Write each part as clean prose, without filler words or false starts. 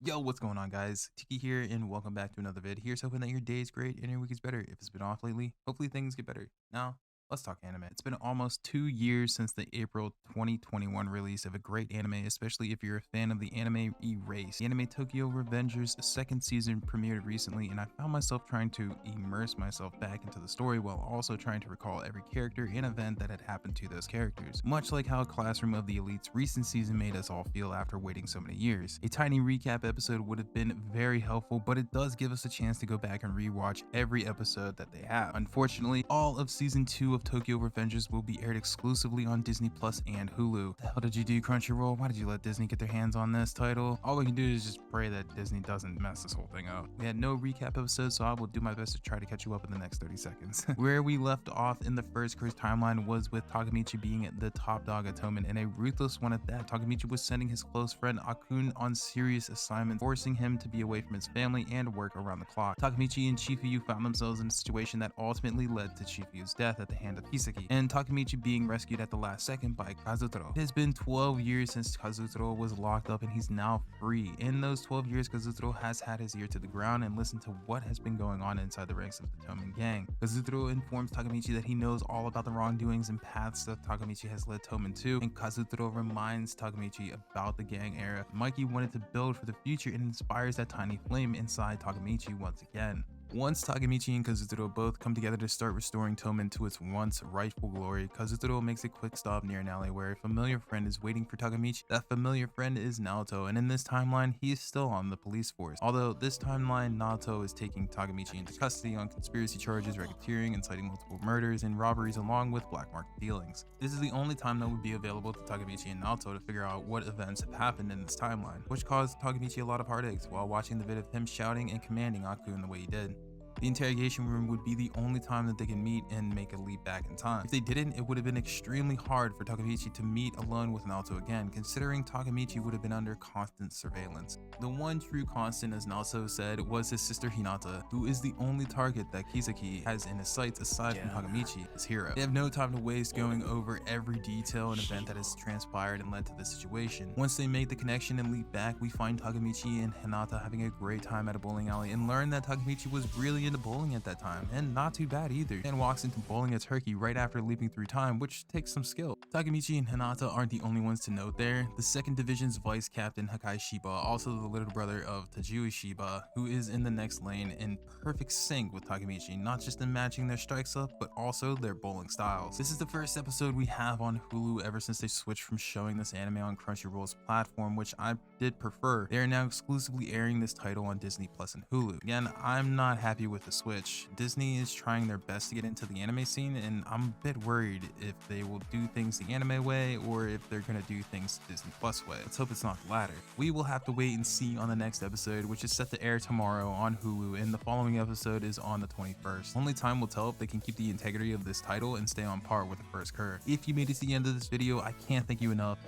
Yo, what's going on, guys? Tiki here, and welcome back to another vid. Here's hoping that your day is great and your week is better. If it's been off lately, hopefully things get better. Now, let's talk anime. It's been almost 2 years since the April 2021 release of a great anime, especially if you're a fan of the anime Erase. The anime Tokyo Revengers second season premiered recently, and I found myself trying to immerse myself back into the story while also trying to recall every character and event that had happened to those characters. Much like how Classroom of the Elite's recent season made us all feel after waiting so many years. A tiny recap episode would have been very helpful, but it does give us a chance to go back and rewatch every episode that they have. Unfortunately, all of season 2 of Tokyo Revengers will be aired exclusively on Disney Plus and Hulu. What the hell did you do, Crunchyroll? Why did you let Disney get their hands on this title? All we can do is just pray that Disney doesn't mess this whole thing up. We had no recap episode, so I will do my best to try to catch you up in the next 30 seconds. Where we left off in the first curse timeline was with Takemitchi being the top dog at Tomen, and a ruthless one at that. Takemitchi was sending his close friend Akun on serious assignments, forcing him to be away from his family and work around the clock. Takemitchi and Chifuyu found themselves in a situation that ultimately led to Chifuyu's death at the hand of Kisaki, and Takemitchi being rescued at the last second by Kazutaro. It has been 12 years since Kazutaro was locked up, and he's now free. In those 12 years, Kazutaro has had his ear to the ground and listened to what has been going on inside the ranks of the Tomen gang. Kazutaro informs Takemitchi that he knows all about the wrongdoings and paths that Takemitchi has led Tomen to, and Kazutaro reminds Takemitchi about the gang era Mikey wanted to build for the future and inspires that tiny flame inside Takemitchi once again. Once Takemitchi and Kazutaro both come together to start restoring Tomen to its once rightful glory, Kazutaro makes a quick stop near an alley where a familiar friend is waiting for Takemitchi. That familiar friend is Naoto, and in this timeline, he is still on the police force. Although this timeline, Naoto is taking Takemitchi into custody on conspiracy charges, racketeering, inciting multiple murders, and robberies along with black market dealings. This is the only time that would be available to Takemitchi and Naoto to figure out what events have happened in this timeline, which caused Takemitchi a lot of heartaches while watching the vid of him shouting and commanding Akun the way he did. The interrogation room would be the only time that they can meet and make a leap back in time. If they didn't, it would have been extremely hard for Takemitchi to meet alone with Naoto again, considering Takemitchi would have been under constant surveillance. The one true constant, as Naoto said, was his sister Hinata, who is the only target that Kisaki has in his sights aside from Takemitchi, his hero. They have no time to waste going over every detail and event that has transpired and led to this situation. Once they make the connection and leap back, we find Takemitchi and Hinata having a great time at a bowling alley and learn that Takemitchi was really into bowling at that time, and not too bad either, and walks into bowling a turkey right after leaping through time, which takes some skill. Takemitchi and Hinata aren't the only ones to note there. The 2nd Division's vice captain Hakai Shiba, also the little brother of Tajui Shiba, who is in the next lane in perfect sync with Takemitchi, not just in matching their strikes up, but also their bowling styles. This is the first episode we have on Hulu ever since they switched from showing this anime on Crunchyroll's platform, which I did prefer. They are now exclusively airing this title on Disney Plus and Hulu. Again, I'm not happy with the switch. Disney is trying their best to get into the anime scene, and I'm a bit worried if they will do things the anime way or if they're gonna do things Disney Plus way. Let's hope it's not the latter. We will have to wait and see on the next episode, which is set to air tomorrow on Hulu, and the following episode is on the 21st. Only time will tell if they can keep the integrity of this title and stay on par with the first curve. If you made it to the end of this video, I can't thank you enough.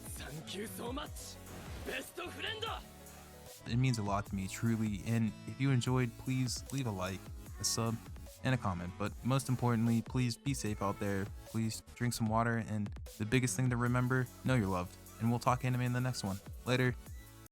Thank you so much, best friend. It means a lot to me, truly, and if you enjoyed, please leave a like, a sub, and a comment. But most importantly, please be safe out there, please drink some water, and the biggest thing to remember, know you're loved. And we'll talk anime in the next one. Later.